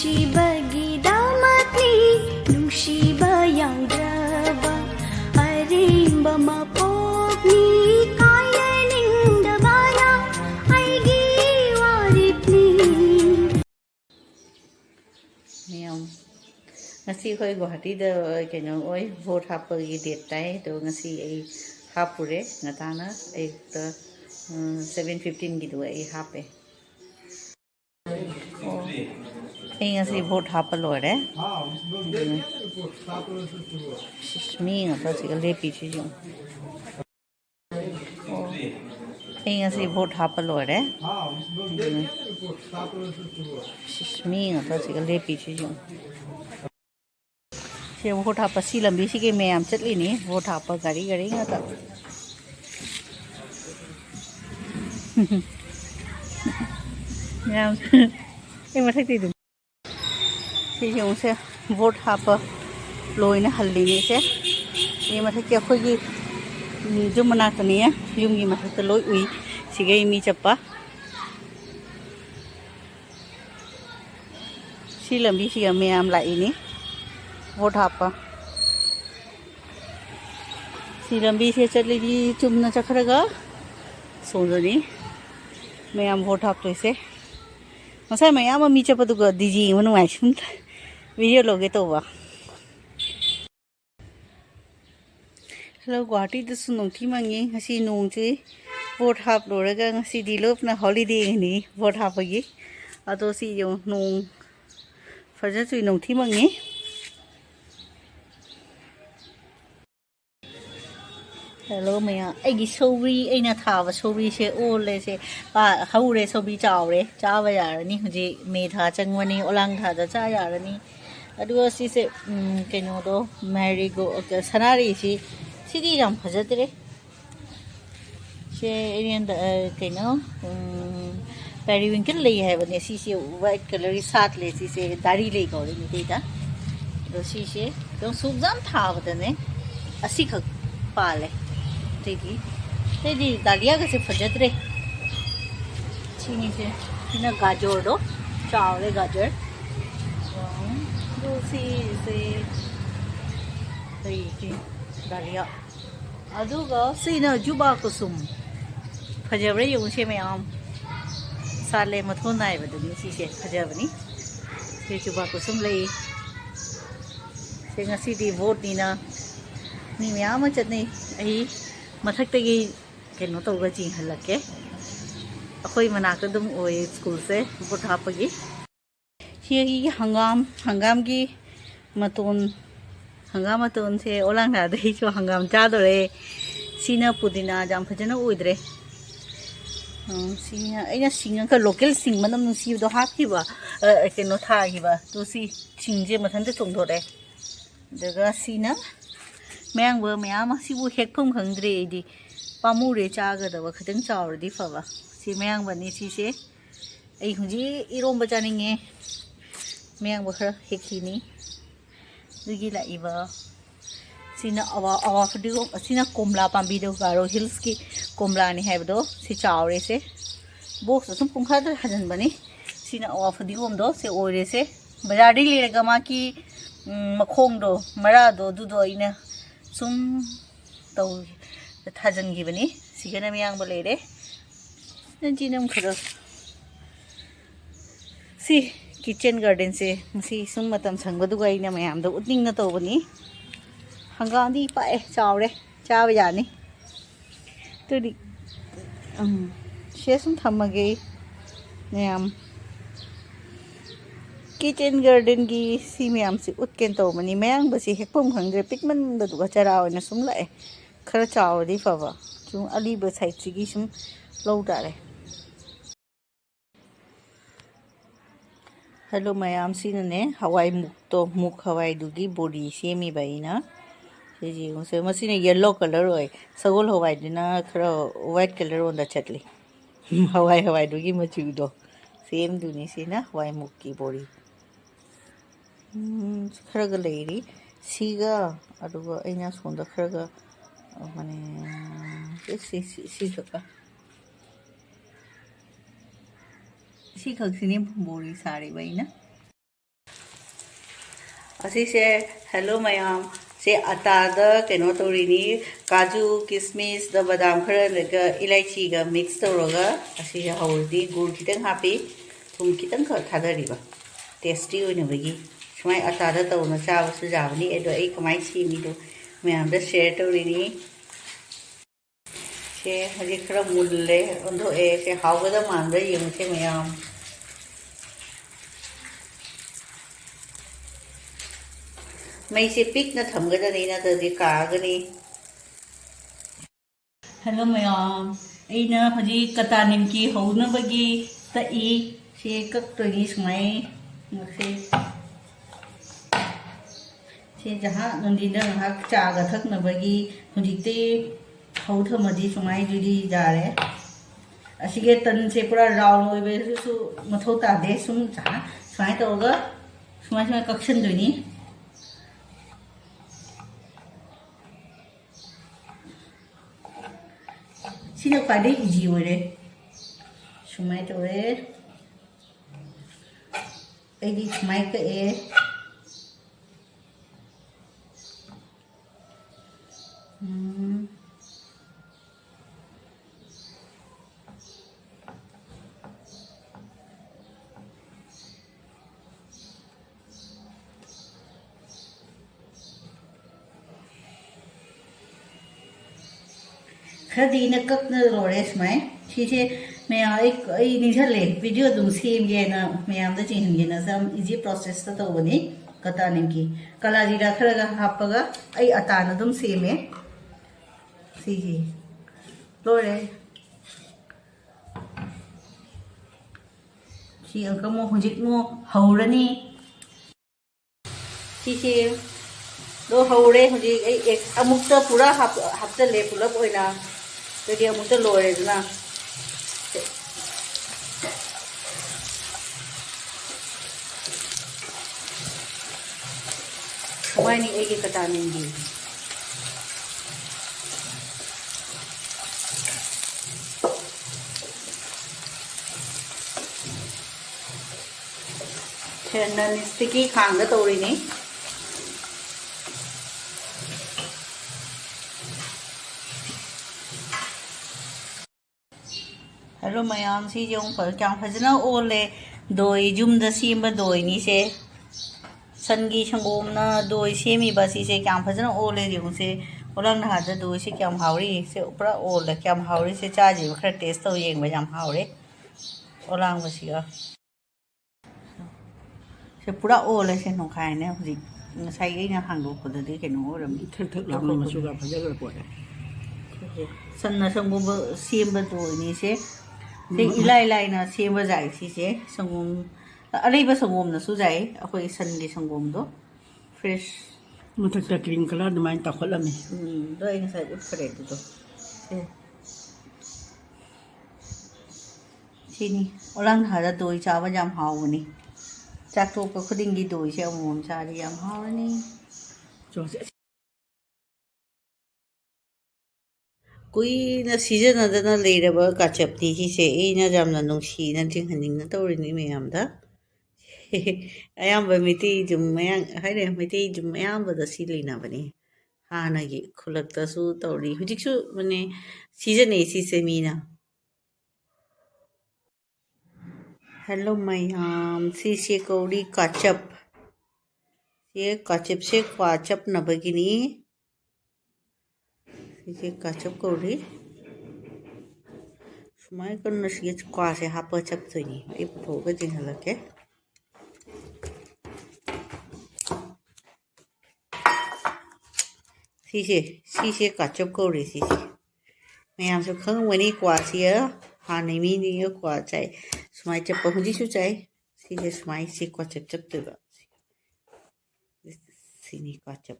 ꯅꯨꯡꯁꯤꯕꯒꯤꯗꯃꯛꯅꯤ ꯅꯨꯡꯁꯤꯕ ꯌꯥꯎꯗ꯭ꯔꯕ ꯑꯔꯦꯝꯕ ꯃꯄꯣꯛꯅꯤ ꯀꯥꯏꯅꯅꯤꯡꯗꯕꯅ ꯑꯩꯒꯤ ꯋꯥꯔꯦꯞꯅꯤ ꯃꯌꯥꯝ ngasi khoi Guwahati da keno oi vote hapagi date tai to ngasi ai hapure ngatana ai ta 7:15 gi do ai hape ai ngasi vote hapalore shmi ngata chigal le pichi ju ai ngasi vote hapalore shmi ngata chigal le pichi ju से vote हाप सी लंबी सी के मैं चली नहीं vote हाप गाड़ी गाड़ी आता मथी से वोट हाप लोन हल्ली से ये मथक अखोगी जो मनाकनी है यूम की मथक लोई उई सिगे मी चप्पा सी लंबी सी मैं लाई वोट हाप सी लंबी से चली चुमना चखरगा सोनी मैम वोट हाप तो इसे मसा मैम मी चपदुगा दीजी मनुआई सुन वीडियो लोगे तो वा हेलो गुवाहाटी दसु नोंथि मंगी ngasi नोंजे वोट हाप लोरगा ngasi दिलोपना हॉलिडे नि वोट हापगी अदो सी यो नों फजसु नोंथि मंगी हेलो मैया ऐगी सौरी ऐना थाब सौरी से ओले से पा हौरे सौरी चावरे चावा यारनी हुजी मेधा चंगवनी ओलांग थादा चा यारनी अदुगा सिसे कइनोदो मैरीगो सनारी सिदी याम फजदरे से एरियन कइनो पेरीविंकल लई है बने सिसे व्हाइट कलर की साथ ले सिसे दाढ़ी ले गौरे मितेदा दो सिसे तो सुजाम थाबदने असी खक पाले दालिया कैसे फजतरे से गाजर दो चावले गाजर दालिया जुबा कुसुम फजब्रे यूसे मैम साले मथो नाइबदनी से फजबनी से जुबा कुसुम ले से वोट नीना मी मैम चटनी अही मथक्तगी कनो तौगा जी हलके अखोई मनाक दुम ओए स्कूल से वोट हापगी ही हंगाम की मतोन से ओलांगा दही जो हंगाम चादोरे सीना पुदीना जाम फजना उइद्रे सीना ऐना सिंग का लोकल सिंग मनम नुसीबदो हाकिबा कनो थागिबा तो सी सिंजे मथनते चोंदोरे दगा सीना मैंगबो मैम सिबु हेकफम खंद्रे दी पामुरे चागदब खतंग चावरदी फबा सी मैंगबनी सिसे ऐ हुजी इरोंब जानिंगे मैंगबो खर हेखिनी दुगी लाइबा सिना अवा फदिगो सिना कोमला पांबीदो गारो हिल्स की कोमला नि हैबदो सि चावरे से बॉक्स सुम पुंखा द हजन बनी सिना अवा फदिगोम दो से ओरे से बजाडी लेरगा मा की मखोंग दो मरा दो दुदो इना सुम तो थाजनगी बनी सिगना मियांग बलेरे नजीनम खरो सी किचन गार्डन से सी सुम मतम संगदुगा इना मयाम दो उतनिंग न तो बनी हंगामी पाए चावरे चाव यानी तो दी शेषम थमगे मयाम किचन गार्डन की सी मैम से उत्केन तो मनी मैंग बसी हेकपम खंग्रे पिकमन दुगा चरावना सुम लाए खर चावदी फबा जो अलीब साइड सिगी सुम लौदारे हेलो मैम सीने हवाई मुक तो मुक हवाई दुगी बॉडी सेमी बाइना जी उसे मसीने येलो कलर होय सगोल हवाई दिना खर व्हाइट कलर ओंदा चटली हवाई दुगी मचुदो सेम दुनी सीना हवाई मुक की बॉडी खरगा लेरी सीगा अदुगा ऐना सोंदा खरगा माने सी खक्सिनी बोरी सारी बाइना ꯑꯁꯤꯁꯦ ꯍꯦꯜꯂꯣ ꯃꯌꯥꯝ ꯁꯦ ꯑꯇꯥꯗ ꯀꯩꯅꯣ ꯇꯧꯔꯤꯅꯤ ꯀꯥꯖꯨ ꯀꯤꯁꯃꯤꯁ ꯕꯗꯥꯝ ꯈꯔ ꯂꯩꯒ ꯏꯂꯥꯏꯆꯤꯒ ꯃꯤꯛꯁ ꯇꯧꯔꯒ ꯑꯁꯤꯁꯦ ꯍꯧꯔꯗꯤ ꯒꯨꯔ ꯈꯤꯇꯪ ꯍꯥꯞꯄꯤ ꯊꯨꯝ ꯈꯤꯇꯪ ꯈꯛ ꯊꯥꯗꯔꯤꯕ ꯇꯦꯁꯇꯤ ꯑꯣꯏꯅꯕꯒꯤ ꯁꯨꯃꯥꯏ ꯑꯇꯥꯗ ꯇꯧꯅ ꯆꯥꯕꯁꯨ ꯌꯥꯕꯅꯤ ꯑꯗꯣ ꯑꯩ ꯀꯃꯥꯏꯅ ꯁꯦꯝꯃꯤꯗꯣ ꯃꯌꯥꯝꯗ ꯁꯦꯌꯔ ꯇꯧꯔꯤꯅꯤ ꯁꯦ ꯍꯧꯖꯤꯛ ꯈꯔ ꯃꯨꯜꯂꯦ ꯑꯣꯟꯊꯣꯛꯑꯦ ꯁꯦ ꯍꯥꯎꯒꯗꯕ ꯃꯥꯟꯕ꯭ꯔꯥ ꯌꯦꯡꯉꯨꯁꯦ ꯃꯌꯥꯝ ꯃꯩꯁꯦ ꯄꯤꯛꯅ ꯊꯝꯒꯗꯅꯤ ꯅꯠꯇ꯭ꯔꯗꯤ ꯀꯥꯒꯅꯤ ꯍꯦꯜꯂꯣ ꯃꯌꯥꯝ ꯑꯩꯅ ꯍꯧꯖꯤꯛ ꯀꯇꯥ ꯅꯤꯝꯀꯤ ꯍꯧꯅꯕꯒꯤ ꯇꯛꯏ ꯁꯦ ꯀꯛꯇꯣꯏꯅꯤ ꯁꯨꯃꯥꯏ ꯉꯁꯤ ꯁꯤ ꯖꯍꯥꯛ ꯅꯨꯡꯊꯤꯟꯗ ꯉꯥꯏꯍꯥꯛ ꯆꯥꯒ ꯊꯛꯅꯕꯒꯤ ꯍꯧꯖꯤꯛꯇꯤ ꯍꯧ ꯊꯝꯃꯗꯤ ꯁꯨꯃꯥꯏꯗꯨꯗꯤ ꯌꯥꯔꯦ ꯑꯁꯤꯒꯤ ꯇꯟꯁꯦ ꯄꯨꯔꯥ ꯔꯥꯎꯟ ꯑꯣꯏꯕꯁꯨ ꯃꯊꯧ ꯇꯥꯗꯦ ꯁꯨꯝ ꯁꯨꯃꯥꯏꯅ ꯇꯧꯔꯒ ꯁꯨꯃꯥꯏ ꯀꯛꯁꯟꯗꯣꯏꯅꯤ सिना ख्वाई इजी होरे सुमाय तौरे ऐदी सुमाय कए खदी न कक्न लोरे स्माय सीसे मैं आई निझले वीडियो दुम सेम गे ना मैं आम द चिन्ह गे ना सम इजी प्रोसेस तो बनी कता निमकी कला जीरा खरगा हापगा आई अता न दुम सेमे सीजी लोरे सी अंक मो हुजिक मो हौरनी सीसे लो हौरे हुजिक आई एक अमुक्ता पूरा हापचले pull-up ओइना तोगी अमुक्ता लोरेदना Wani egi katanin di. Chana sticky khang da tori ni. Hello mayam si jong par kyang phajna ole doi jum da simba doi ni se. संगी संगोम ना दो सेमी बसी से क्या फजना ओले दिउ से ओलंग ना हाज दो से क्या हावरी से ऊपर ओले क्या हावरी से चाजी खर टेस्ट तो येंग बजाम हावरे ओलांग बसिया से पूरा ओले से नो खाय ने हुजी साई ना हांगो पददि केनो ओरम थक थक लाउन मसुगा फजगर पोरे सन्ना संगोम सेम दो नि से इलाई इलाई ना सेम जाई से संगोम अरेब संगोम न सुजाई अखोई सनगी संगोम दो फ्रेश मुथक क्रीम कलर दमाइन तखलमे दो इन साइड उफरे दो सिनी ओलांग हादा दोई चावा जाम हावनी चाटो को खुदिंगी दोई से अमोम चारी याम हावनी कोई न सीजन अदना लेरब काचपती ही से इना जामना नुसी न जिंहनिंग न तौरिनी मयामदा अयाम मिटी जुम मयां हाइरे मिटी जुम मयाम बदसी लेना बने हानागी खुलक्तसु तौरी हुजिकसु मने सीजन एसी से मीना हेलो मयाम सीसे कौड़ी काचप ये काचप से काचप नबगिनी सीसे काचप कौड़ी सुमाय करना सीए क्वासे हापा चप तोनी ए पुथोगा जिंहलके सीसे काचप कौड़ी सीसे मैं सब खंगवनी क्वासिया हाँ नहीं मीनी क्वा चाय सुमाय चप हुजी सु चाय सीसे सुमाय सी क्वा चप चप तो सीनी क्वा चप